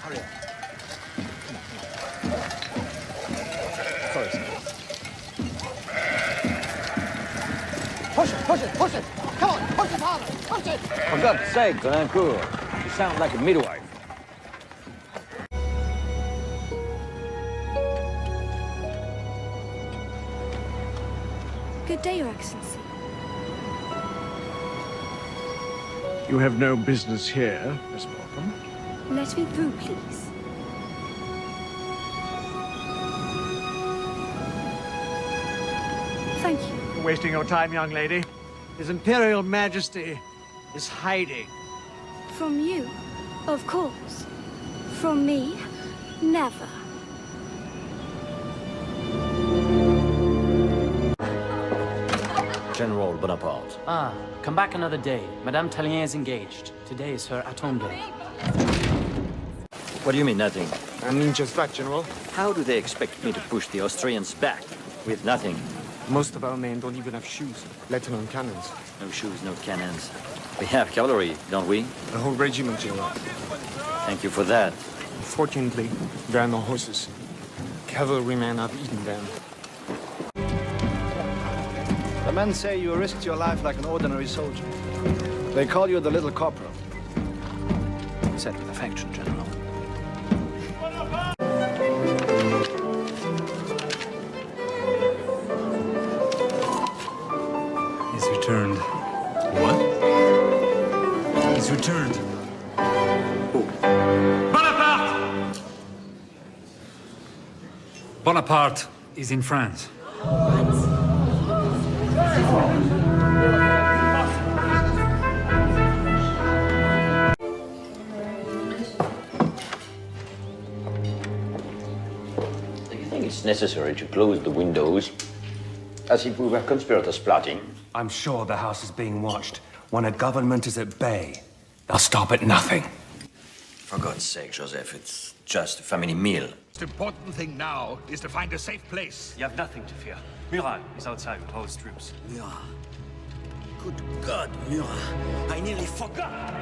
Hurry up. Sorry, sir. Push it! Come on, push it harder! Push it! For God's sake, Glencourt, you sound like a midwife. Good day, Your Excellency. You have no business here, Miss Morgan. Let me through, please. Thank you. You're wasting your time, young lady. His Imperial Majesty is hiding. From you, of course. From me, never. General Bonaparte. Ah, come back another day. Madame Tallien is engaged. Today is her attendre day. What do you mean, nothing? I mean just that, General. How do they expect me to push the Austrians back with nothing? Most of our men don't even have shoes, let alone cannons. No shoes, no cannons. We have cavalry, don't we? The whole regiment, General. Thank you for that. Fortunately, there are no horses. Cavalrymen have eaten them. The men say you risked your life like an ordinary soldier. They call you the Little Corporal. Said with affection, General. He's returned. What? He's returned. Who? Bonaparte! Bonaparte is in France. Do you think it's necessary to close the windows? As if we were conspirators plotting? I'm sure the house is being watched. When a government is at bay, they'll stop at nothing. For God's sake, Joseph, it's just a family meal. The important thing now is to find a safe place. You have nothing to fear. Murat is outside with all his troops. Murat. Good God, Murat. I nearly forgot.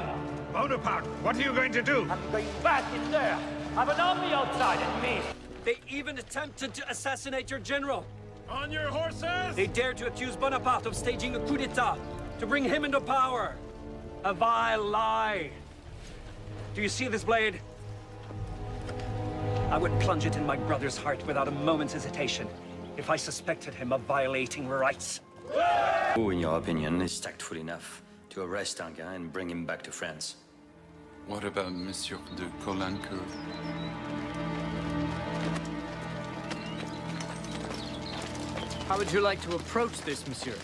Bonaparte, what are you going to do? I'm going back in there. I have an army outside and me. They even attempted to assassinate your general. On your horses! They dared to accuse Bonaparte of staging a coup d'etat to bring him into power. A vile lie. Do you see this blade? I would plunge it in my brother's heart without a moment's hesitation if I suspected him of violating rights. Who, in your opinion, is tactful enough to arrest Anguin and bring him back to France? What about Monsieur de Caulaincourt? How would you like to approach this, monsieur?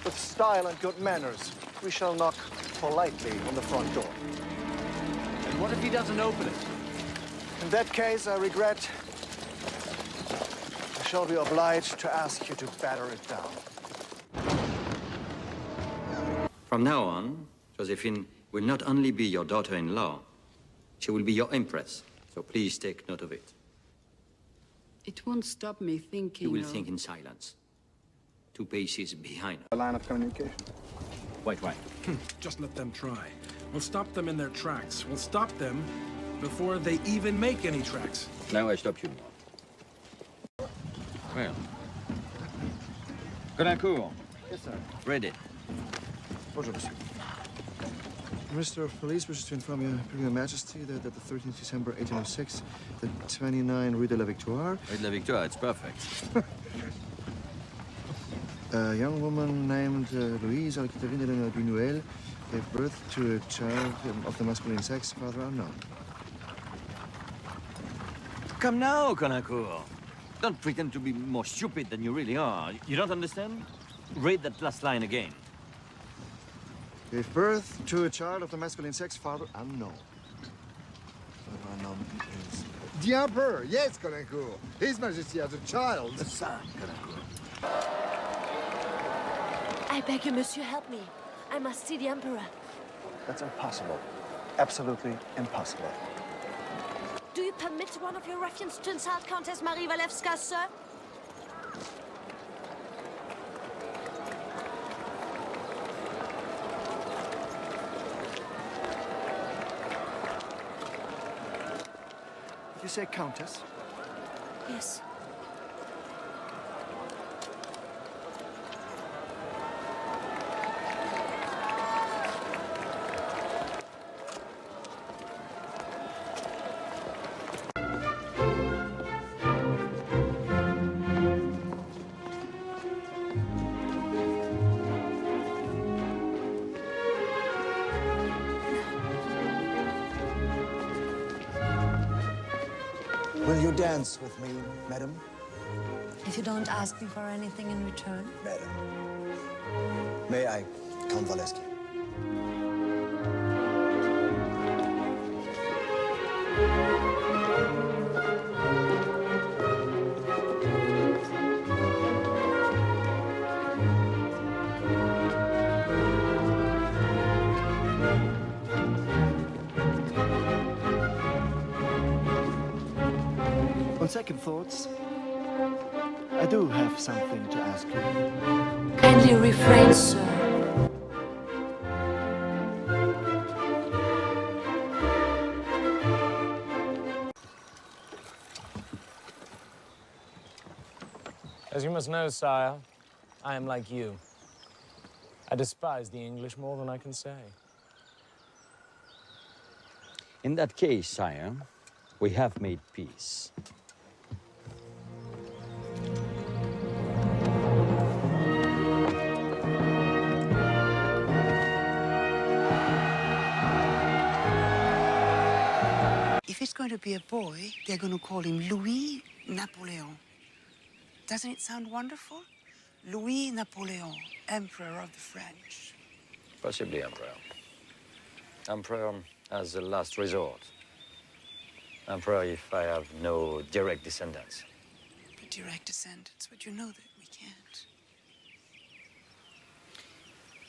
With style and good manners, we shall knock politely on the front door. And what if he doesn't open it? In that case, I regret I shall be obliged to ask you to batter it down. From now on, Josephine will not only be your daughter-in-law, she will be your empress. So please take note of it. It won't stop me thinking. You will think in silence. 2 paces behind. A line of communication. Wait. Just let them try. We'll stop them in their tracks. We'll stop them before they even make any tracks. Now I stop you. Well. Caulaincourt. Yes, sir. Ready. Bonjour, monsieur. Minister of Police wishes to inform your Imperial Majesty that the 13th December 1806, the 29 Rue de la Victoire... Rue de la Victoire, it's perfect. A young woman named Louise Alcaterina du Noël gave birth to a child of the masculine sex, father unknown. Come now, Caulaincourt. Don't pretend to be more stupid than you really are. You don't understand? Read that last line again. Gave birth to a child of the masculine sex, father unknown. Father unknown is... The Emperor, yes, Caulaincourt. His Majesty has a child. The son, Caulaincourt. I beg you, monsieur, help me. I must see the Emperor. That's impossible. Absolutely impossible. Do you permit one of your ruffians to insult Countess Marie Walewska, sir? You say Countess? Yes. Will you dance with me, madam? If you don't ask me for anything in return. Madam. May I, Count Waleski? On second thoughts, I do have something to ask you. Kindly refrain, sir. As you must know, sire, I am like you. I despise the English more than I can say. In that case, sire, we have made peace. If it's going to be a boy, they're going to call him Louis Napoleon. Doesn't it sound wonderful? Louis Napoleon, Emperor of the French. Possibly Emperor. Emperor as a last resort. Emperor if I have no direct descendants. But direct descendants, but you know that we can't.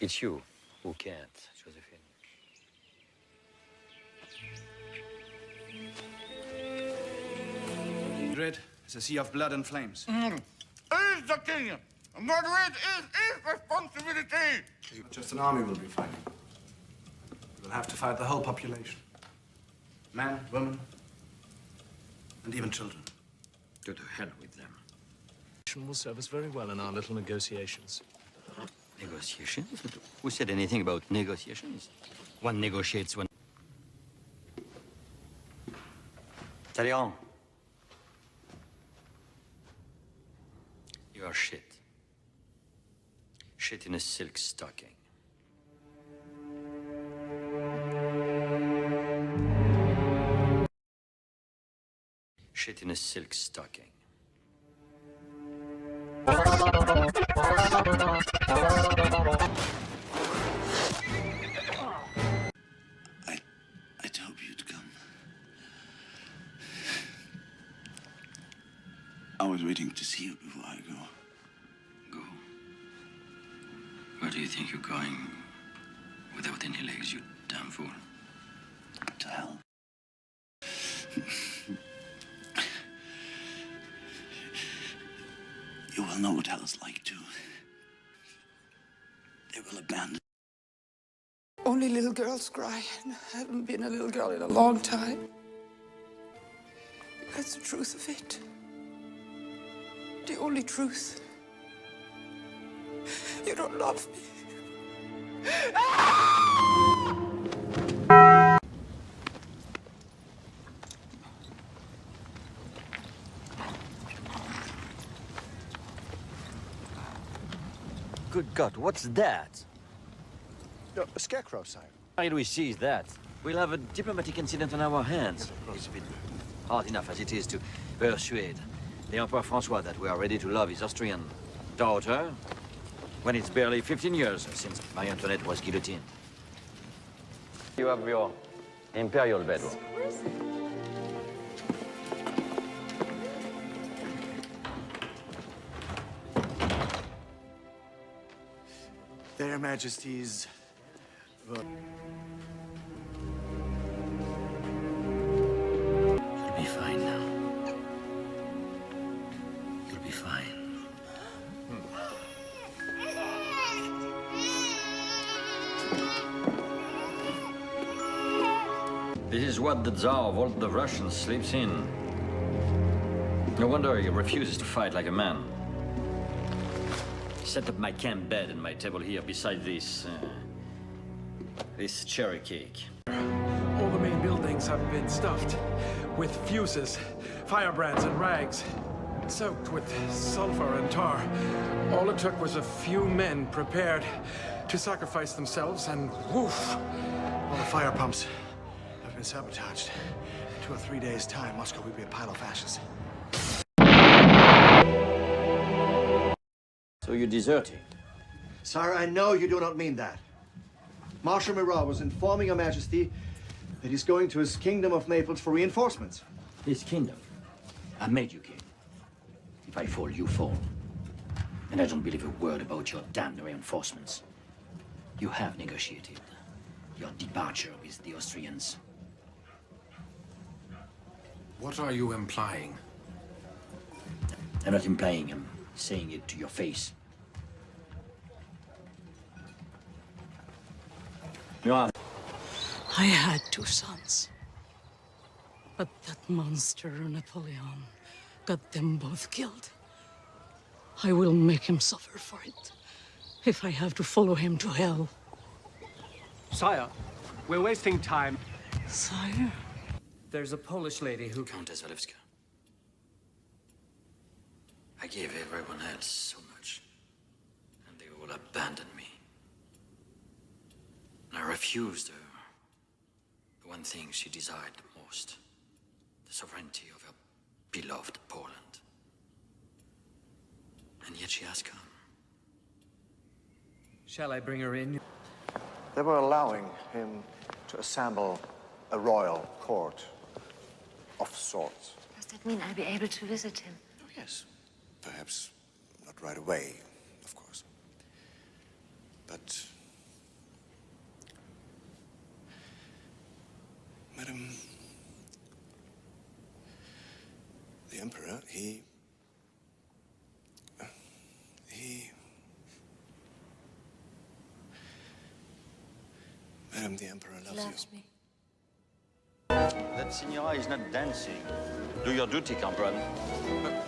It's you who can't, Josephine. Madrid is a sea of blood and flames. Is the king? Madrid is his responsibility. Not just an army will be fighting. We'll have to fight the whole population. Men, women, and even children. To the hell with them. Will serve us very well in our little negotiations. Negotiations? Who said anything about negotiations? One negotiates when... Talleyrand. You are shit. Shit in a silk stocking. Shit in a silk stocking. I'd hope you'd come. I was waiting to see you before I go. Go? Where do you think you're going without any legs, you damn fool? To hell. You will know what hell is like, too. They will abandon. Only little girls cry, and I haven't been a little girl in a long time. That's the truth of it. The only truth. You don't love me. Good God, what's that? A scarecrow, sire. Why do we seize that? We'll have a diplomatic incident on our hands. It's been hard enough as it is to persuade the Emperor Francois that we are ready to love his Austrian daughter when it's barely 15 years since Marie Antoinette was guillotined. You have your imperial bedroom. Their Majesties. You'll be fine now. You'll be fine. This is is what the Tsar of all the Russians sleeps in. No wonder he refuses to fight like a man. Set up my camp bed and my table here beside this cherry cake. All the main buildings have been stuffed with fuses, firebrands, and rags, soaked with sulfur and tar. All it took was a few men prepared to sacrifice themselves, and woof! All the fire pumps have been sabotaged. In 2 or 3 days' time, Moscow will be a pile of ashes. So you deserted? Sire, I know you do not mean that. Marshal Murat was informing Your Majesty that he's going to his kingdom of Naples for reinforcements. His kingdom? I made you king. If I fall, you fall. And I don't believe a word about your damned reinforcements. You have negotiated your departure with the Austrians. What are you implying? I'm not implying, I'm saying it to your face. Murat. I had 2 sons. But that monster, Napoleon, got them both killed. I will make him suffer for it, if I have to follow him to hell. Sire, we're wasting time. Sire? There's a Polish lady who... Countess Walewska. I gave everyone else so much, and they all abandoned me. I refused her the one thing she desired the most, the sovereignty of her beloved Poland. And yet she has come. Shall I bring her in? They were allowing him to assemble a royal court of sorts. Does that mean I'll be able to visit him? Oh, yes. Perhaps not right away, of course. But... Madam... The Emperor, he... Madam, the Emperor loves me. That signora is not dancing. Do your duty, Cambron.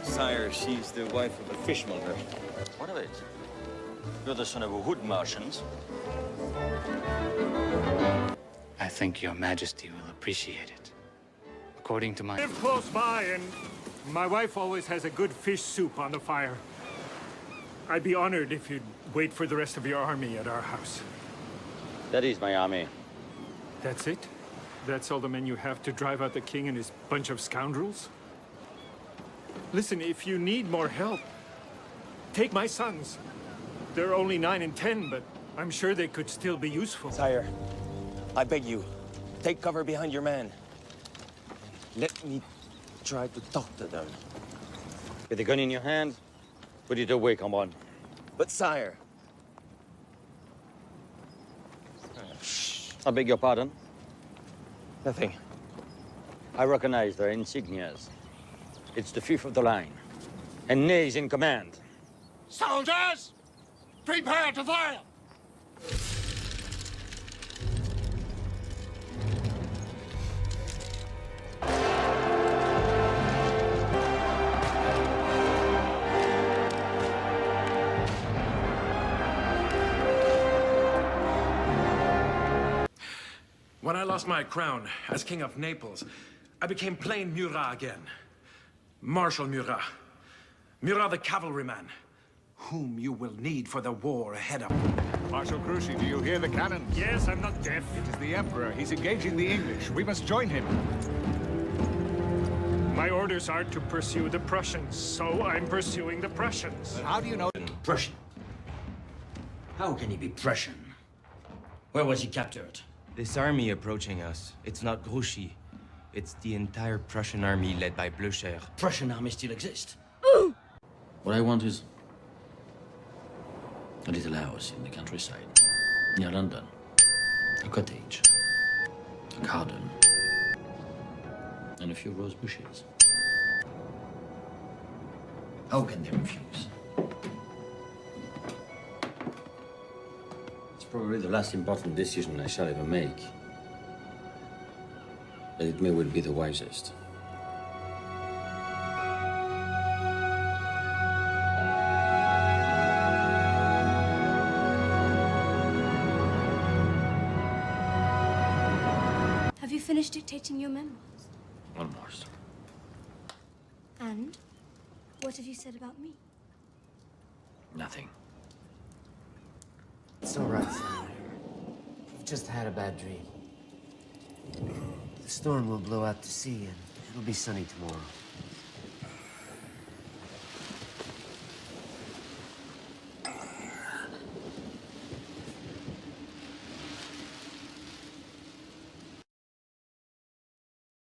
Sire, she's the wife of a fishmonger. What of it? You're the son of a wood merchant. I think Your Majesty will appreciate it. According to my... I live close by, and my wife always has a good fish soup on the fire. I'd be honored if you'd wait for the rest of your army at our house. That is my army. That's it? That's all the men you have to drive out the king and his bunch of scoundrels? Listen, if you need more help, take my sons. They're only 9 and 10, but I'm sure they could still be useful. Sire, I beg you, take cover behind your man. Let me try to talk to them. With the gun in your hand, put it away, Cambron. But sire... I beg your pardon? Nothing. I recognize their insignias. It's the 5th of the line. And Ney is in command. Soldiers, prepare to fire! When I lost my crown as King of Naples, I became plain Murat again. Marshal Murat. Murat the cavalryman, whom you will need for the war ahead of you. Marshal Grouchy, do you hear the cannon? Yes, I'm not deaf. It is the Emperor. He's engaging the English. We must join him. My orders are to pursue the Prussians, so I'm pursuing the Prussians. But how do you know? Prussian? How can he be Prussian? Where was he captured? This army approaching us, it's not Grouchy. It's the entire Prussian army led by Blücher. Prussian army still exists. What I want is a little house in the countryside, near London. A cottage, a garden, and a few rose bushes. How can they refuse? It's probably the last important decision I shall ever make. but it may well be the wisest. Have you finished dictating your memoirs? One more, sir. And what have you said about me? Nothing. It's all right, Sire. You've just had a bad dream. The storm will blow out to sea, and it'll be sunny tomorrow.